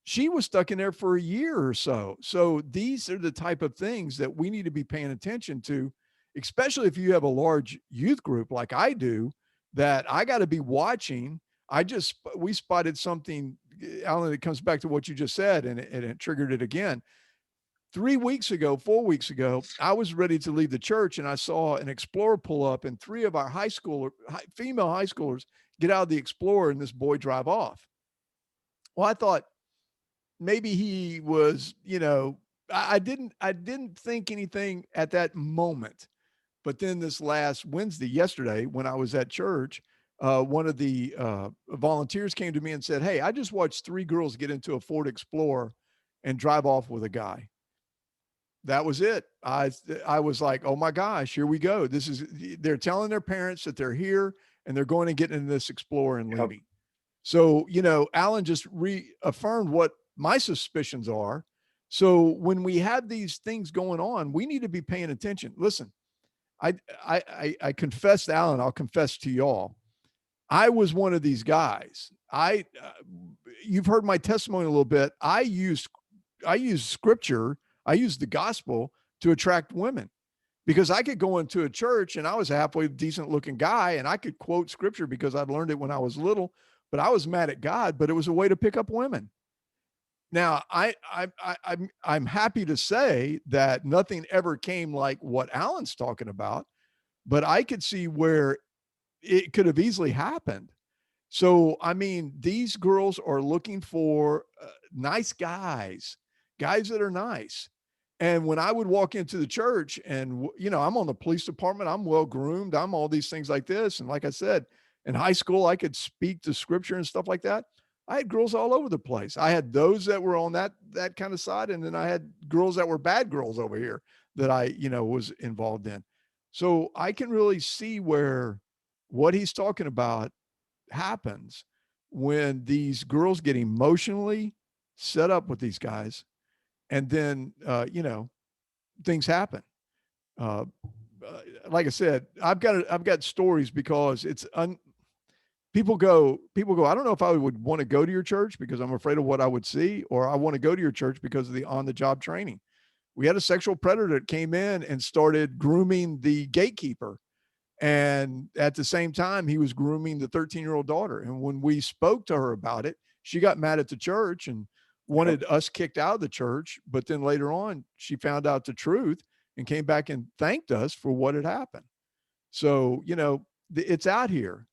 She was stuck in there for a year or so. So these are the type of things that we need to be paying attention to, especially if you have a large youth group like I do, that I got to be watching. We spotted something, Alan, it comes back to what you just said, and it triggered it again. 4 weeks ago, I was ready to leave the church and I saw an Explorer pull up and 3 of our female high schoolers get out of the Explorer and this boy drive off. Well, I thought maybe he was, I didn't think anything at that moment. But then this last yesterday, when I was at church, one of the volunteers came to me and said, hey, I just watched 3 girls get into a Ford Explorer and drive off with a guy. That was it. I was like, oh my gosh, here we go. They're telling their parents that they're here and they're going to get into this Explorer and leaving. So, Alan just reaffirmed what my suspicions are. So when we have these things going on, we need to be paying attention. Listen, I confessed, Alan, I'll confess to y'all. I was one of these guys. You've heard my testimony a little bit. I used scripture. I used the gospel to attract women because I could go into a church and I was a halfway decent looking guy and I could quote scripture because I'd learned it when I was little, but I was mad at God, but it was a way to pick up women. Now I'm happy to say that nothing ever came like what Alan's talking about, but I could see where it could have easily happened. So, I mean, these girls are looking for nice guys that are nice. And when I would walk into the church and, I'm on the police department, I'm well groomed, I'm all these things like this. And like I said, in high school, I could speak to scripture and stuff like that. I had girls all over the place. I had those that were on that kind of side. And then I had girls that were bad girls over here that I, was involved in. So I can really see where what he's talking about happens when these girls get emotionally set up with these guys. And then, things happen. Like I said, I've got stories because people go, I don't know if I would want to go to your church because I'm afraid of what I would see, or I want to go to your church because of the on-the-job training. We had a sexual predator that came in and started grooming the gatekeeper. And at the same time, he was grooming the 13-year-old daughter. And when we spoke to her about it, she got mad at the church and wanted us kicked out of the church. But then later on, she found out the truth and came back and thanked us for what had happened. So, it's out here.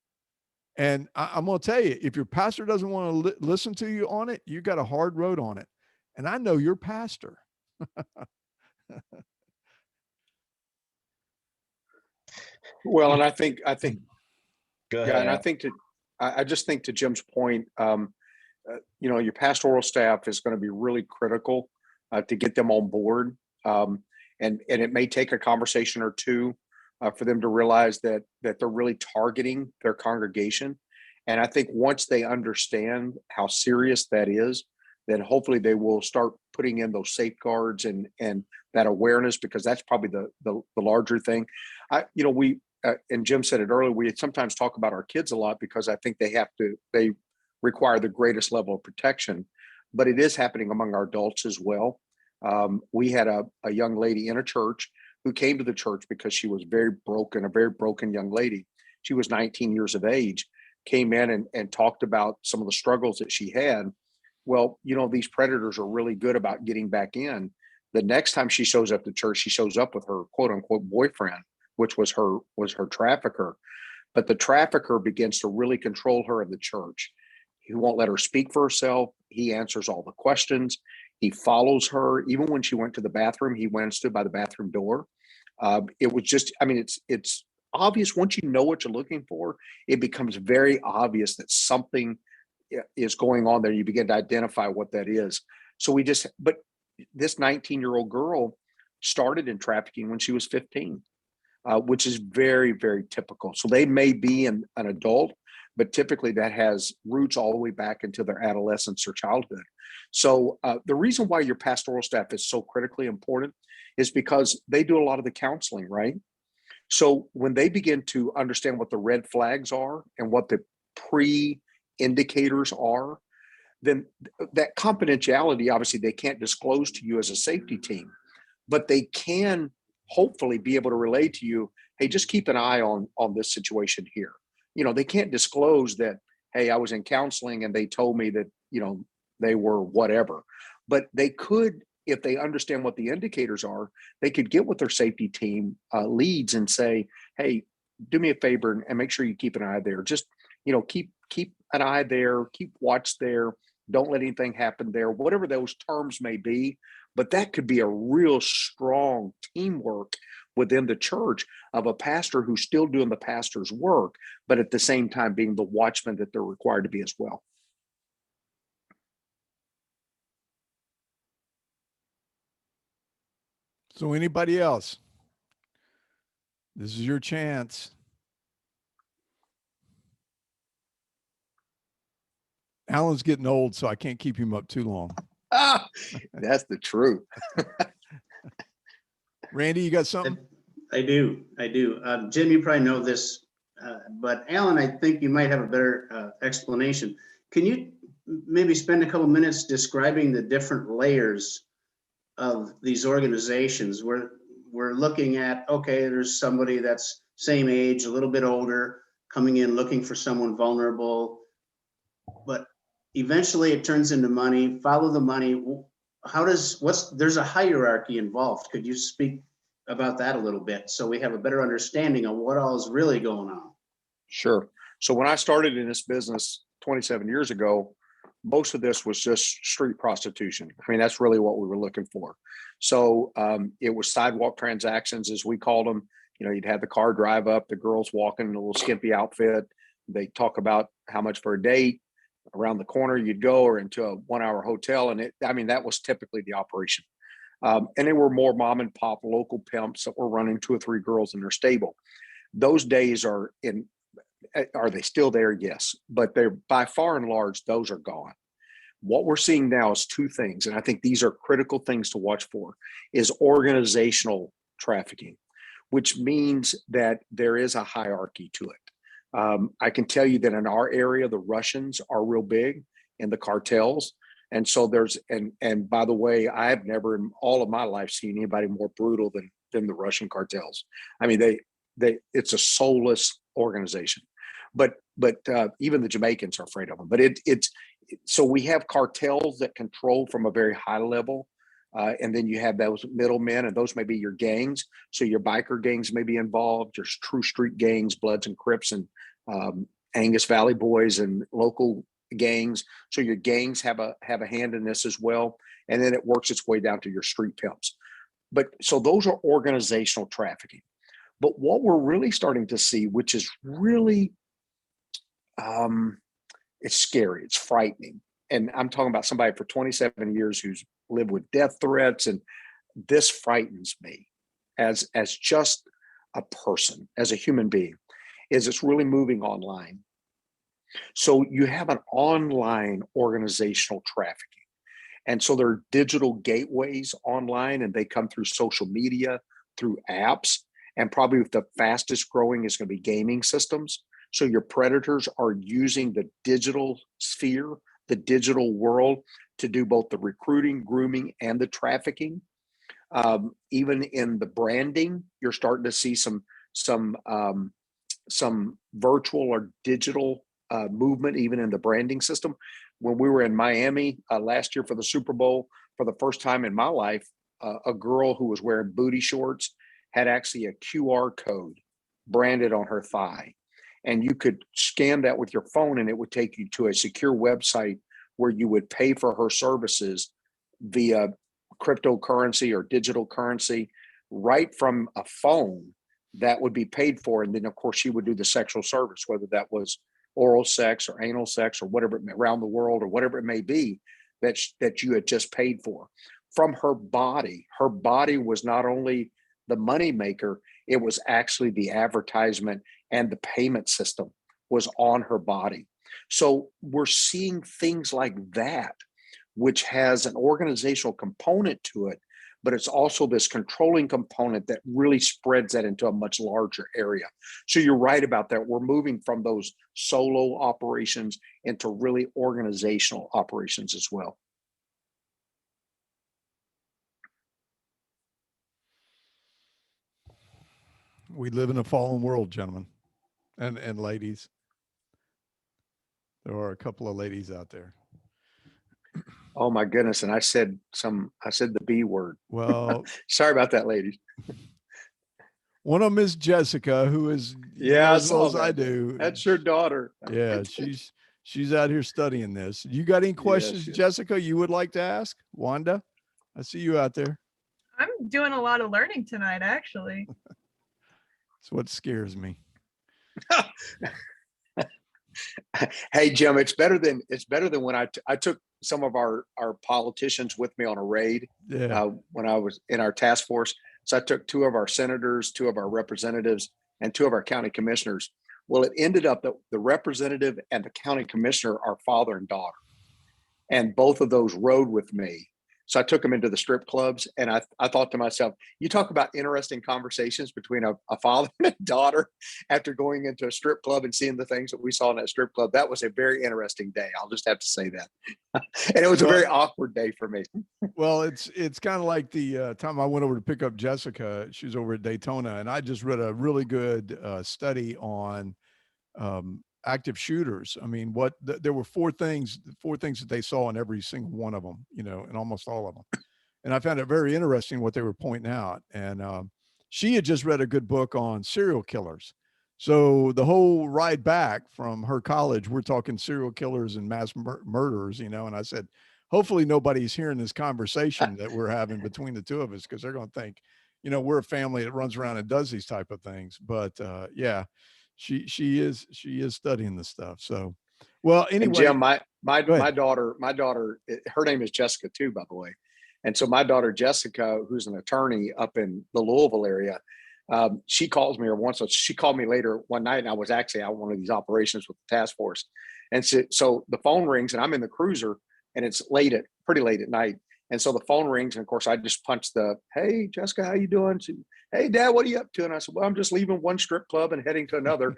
And I'm going to tell you, if your pastor doesn't want to listen to you on it, you got a hard road on it. And I know your pastor. Well, and I think, Go ahead. yeah, and Al. I just think to Jim's point, your pastoral staff is going to be really critical to get them on board. And it may take a conversation or two for them to realize that they're really targeting their congregation. And I think once they understand how serious that is, then hopefully they will start putting in those safeguards and that awareness, because that's probably the larger thing. And Jim said it earlier, we sometimes talk about our kids a lot because I think they require the greatest level of protection, but it is happening among our adults as well. We had a young lady in a church who came to the church because she was a very broken young lady. She was 19 years of age, came in and talked about some of the struggles that she had. Well, these predators are really good about getting back in. The next time she shows up to church, she shows up with her quote unquote boyfriend, which was her trafficker. But the trafficker begins to really control her in the church. He won't let her speak for herself. He answers all the questions. He follows her. Even when she went to the bathroom, he went and stood by the bathroom door. It was just, it's obvious once you know what you're looking for, it becomes very obvious that something is going on there. You begin to identify what that is. But this 19-year-old girl started in trafficking when she was 15, which is very, very typical. So they may be an adult, but typically that has roots all the way back into their adolescence or childhood. So the reason why your pastoral staff is so critically important is because they do a lot of the counseling, right? So when they begin to understand what the red flags are and what the pre-indicators are, then that confidentiality, obviously they can't disclose to you as a safety team, but they can hopefully be able to relay to you, hey, just keep an eye on this situation here. You know, they can't disclose that, hey, I was in counseling and they told me that, you know, they were whatever, but they could, if they understand what the indicators are, they could get with their safety team leads and say, hey, do me a favor and make sure you keep an eye there. Just, you know, keep an eye there, keep watch there. Don't let anything happen there, whatever those terms may be. But that could be a real strong teamwork within the church of a pastor who's still doing the pastor's work, but at the same time being the watchman that they're required to be as well. So anybody else? This is your chance. Alan's getting old, so I can't keep him up too long. Ah, that's the truth. Randy, you got something? I do. Jim, you probably know this, but Alan, I think you might have a better explanation. Can you maybe spend a couple minutes describing the different layers of these organizations? We're looking at, okay, there's somebody that's same age, a little bit older, coming in looking for someone vulnerable, but eventually it turns into money. Follow the money. There's a hierarchy involved. Could you speak about that a little bit so we have a better understanding of what all is really going on? Sure. So when I started in this business 27 years ago, most of this was just street prostitution. I mean, that's really what we were looking for. So it was sidewalk transactions, as we called them. You know, you'd have the car drive up, the girls walking in a little skimpy outfit. They talk about how much for a date. Around the corner you'd go, or into a 1-hour hotel. And that was typically the operation. And they were more mom and pop local pimps that were running 2 or 3 girls in their stable. Those days are they still there? Yes, but they're by far and large, those are gone. What we're seeing now is 2 things, and I think these are critical things to watch for, is organizational trafficking, which means that there is a hierarchy to it. I can tell you that in our area, the Russians are real big in the cartels. And so and by the way, I've never in all of my life seen anybody more brutal than the Russian cartels. I mean, it's a soulless organization, but even the Jamaicans are afraid of them. But so we have cartels that control from a very high level. And then you have those middlemen, and those may be your gangs. So your biker gangs may be involved, your true street gangs, Bloods and Crips, and Angus Valley Boys and local gangs. So your gangs have a hand in this as well. And then it works its way down to your street pimps. But so those are organizational trafficking. But what we're really starting to see, which is really, it's scary, it's frightening. And I'm talking about somebody for 27 years who's lived with death threats. And this frightens me as just a person, as a human being, is it's really moving online. So you have an online organizational trafficking. And so there are digital gateways online, and they come through social media, through apps, and probably the fastest growing is going to be gaming systems. So your predators are using the digital sphere, the digital world, to do both the recruiting, grooming, and the trafficking. Even in the branding, you're starting to see some virtual or digital movement, even in the branding system. When we were in Miami last year for the Super Bowl, for the first time in my life, a girl who was wearing booty shorts had actually a QR code branded on her thigh. And you could scan that with your phone, and it would take you to a secure website where you would pay for her services via cryptocurrency or digital currency right from a phone that would be paid for. And then, of course, she would do the sexual service, whether that was oral sex or anal sex or whatever, around the world or whatever it may be that you had just paid for. from her body. Her body was not only the money maker, it was actually the advertisement and the payment system was on her body. So we're seeing things like that, which has an organizational component to it, but it's also this controlling component that really spreads that into a much larger area. So you're right about that. We're moving from those solo operations into really organizational operations as well. We live in a fallen world, gentlemen and ladies. There are a couple of ladies out there. Oh my goodness. And I said the B word. Well, Sorry about that, ladies. one of them is Jessica, who is Yeah, I as well saw as I that. do. That's your daughter. Yeah, she's out here studying this. You got any questions, yes. Jessica, you would like to ask? Wanda, I see you out there. I'm doing a lot of learning tonight, actually. That's what scares me. Hey, Jim, it's better than when I took some of our politicians with me on a raid Yeah. when I was in our task force. So I took 2 of our senators, 2 of our representatives, and 2 of our county commissioners. Well, it ended up that the representative and the county commissioner are father and daughter, and both of those rode with me. So I took them into the strip clubs, and I thought to myself, you talk about interesting conversations between a father and a daughter after going into a strip club and seeing the things that we saw in that strip club. That was a very interesting day. I'll just have to say that. And it was a very awkward day for me. Well, it's kind of like the time I went over to pick up Jessica. She was over at Daytona, and I just read a really good study on active shooters. I mean, there were 4 things that they saw in every single one of them, in almost all of them. And I found it very interesting what they were pointing out. And she had just read a good book on serial killers. So the whole ride back from her college, we're talking serial killers and mass murderers, and I said, hopefully nobody's hearing this conversation that we're having between the 2 of us, because they're going to think, we're a family that runs around and does these type of things. But yeah, she is studying this stuff. So, well, anyway, and Jim, my daughter, her name is Jessica too, by the way. And so my daughter Jessica, who's an attorney up in the Louisville area, she calls me once. She called me later one night, and I was actually out on one of these operations with the task force. And so the phone rings, and I'm in the cruiser, and it's pretty late at night. And so the phone rings, and of course I just punched hey, Jessica, how you doing? She, hey, Dad, what are you up to? And I said, well, I'm just leaving one strip club and heading to another.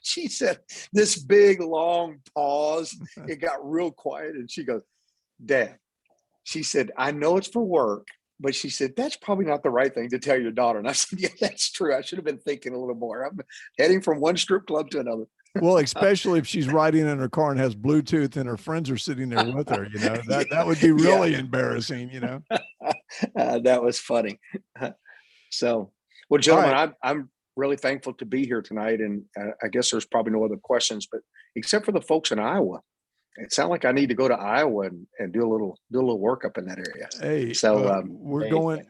She said, this big, long pause. It got real quiet. And she goes, Dad, she said, I know it's for work, but she said, that's probably not the right thing to tell your daughter. And I said, yeah, that's true. I should have been thinking a little more. I'm heading from one strip club to another. Well, especially if she's riding in her car and has Bluetooth and her friends are sitting there with her, that would be really embarrassing, That was funny. So, well, gentlemen, right. I'm really thankful to be here tonight. And I guess there's probably no other questions, but except for the folks in Iowa, it sounds like I need to go to Iowa and do a little work up in that area. Hey, so we're going.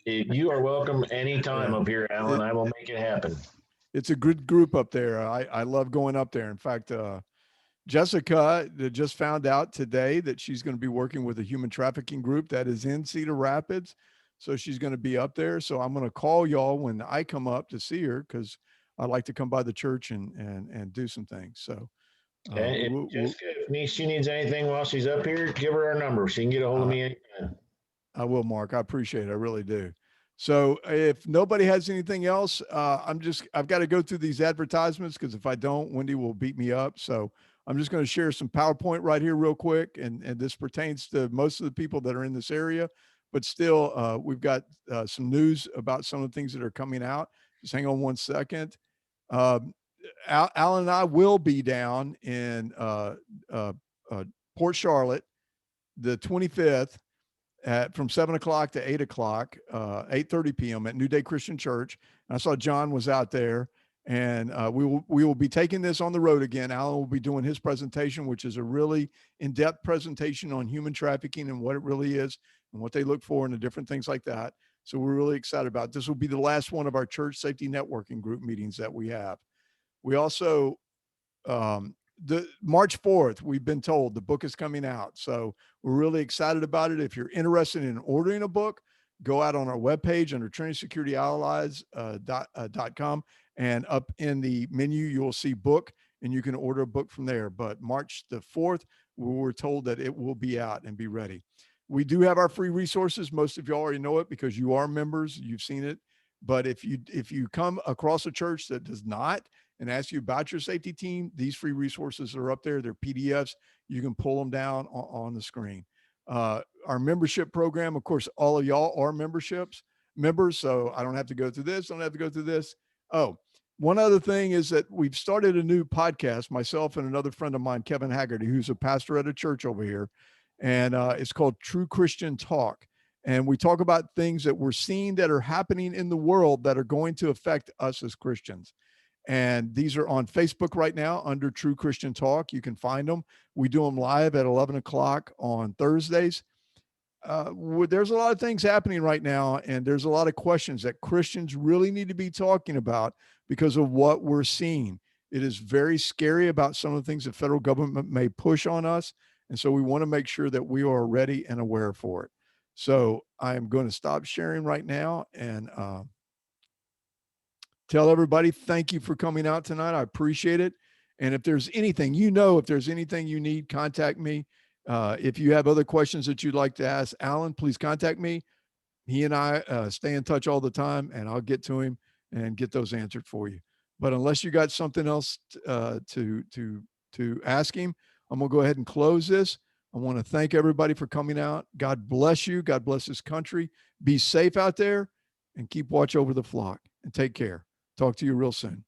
You are welcome anytime up here, Alan. I will make it happen. It's a good group up there. I love going up there. In fact, Jessica just found out today that she's going to be working with a human trafficking group that is in Cedar Rapids. So she's going to be up there. So I'm going to call y'all when I come up to see her, because I'd like to come by the church and do some things. So okay. Jessica, if she needs anything while she's up here, give her our number. She can get a hold of me anytime. I will, Mark. I appreciate it. I really do. So if nobody has anything else, I've got to go through these advertisements, because if I don't, Wendy will beat me up. So I'm just going to share some PowerPoint right here real quick. And this pertains to most of the people that are in this area, but still we've got some news about some of the things that are coming out. Just hang on one second. Alan and I will be down in Port Charlotte, the 25th, from 7 o'clock to 8 o'clock, 8:30 p.m. at New Day Christian Church. And I saw John was out there, and we will be taking this on the road again. Alan will be doing his presentation, which is a really in-depth presentation on human trafficking and what it really is and what they look for and the different things like that. So we're really excited about it. This will be the last one of our church safety networking group meetings that we have. We also the March 4th, we've been told the book is coming out. So we're really excited about it. If you're interested in ordering a book, go out on our webpage under trinitysecurityallies.com, and up in the menu, you'll see book, and you can order a book from there. But March the 4th, we were told that it will be out and be ready. We do have our free resources. Most of you already know it because you are members. You've seen it. But if you come across a church that does not and ask you about your safety team, these free resources are up there. They're PDFs. You can pull them down on the screen. Our membership program, of course, all of y'all are members. So I don't have to go through this. Don't have to go through this. Oh, one other thing is that we've started a new podcast, myself and another friend of mine, Kevin Haggerty, who's a pastor at a church over here. And it's called True Christian Talk. And we talk about things that we're seeing that are happening in the world that are going to affect us as Christians. And these are on Facebook right now under True Christian Talk. You can find them. We do them live at 11 o'clock on Thursdays. There's a lot of things happening right now, and there's a lot of questions that Christians really need to be talking about because of what we're seeing. It is very scary about some of the things the federal government may push on us. And so we want to make sure that we are ready and aware for it. So I am going to stop sharing right now and tell everybody, thank you for coming out tonight. I appreciate it. And if there's anything, if there's anything you need, contact me. If you have other questions that you'd like to ask Alan, please contact me. He and I stay in touch all the time, and I'll get to him and get those answered for you. But unless you got something else to ask him, I'm going to go ahead and close this. I want to thank everybody for coming out. God bless you. God bless this country. Be safe out there and keep watch over the flock, and take care. Talk to you real soon.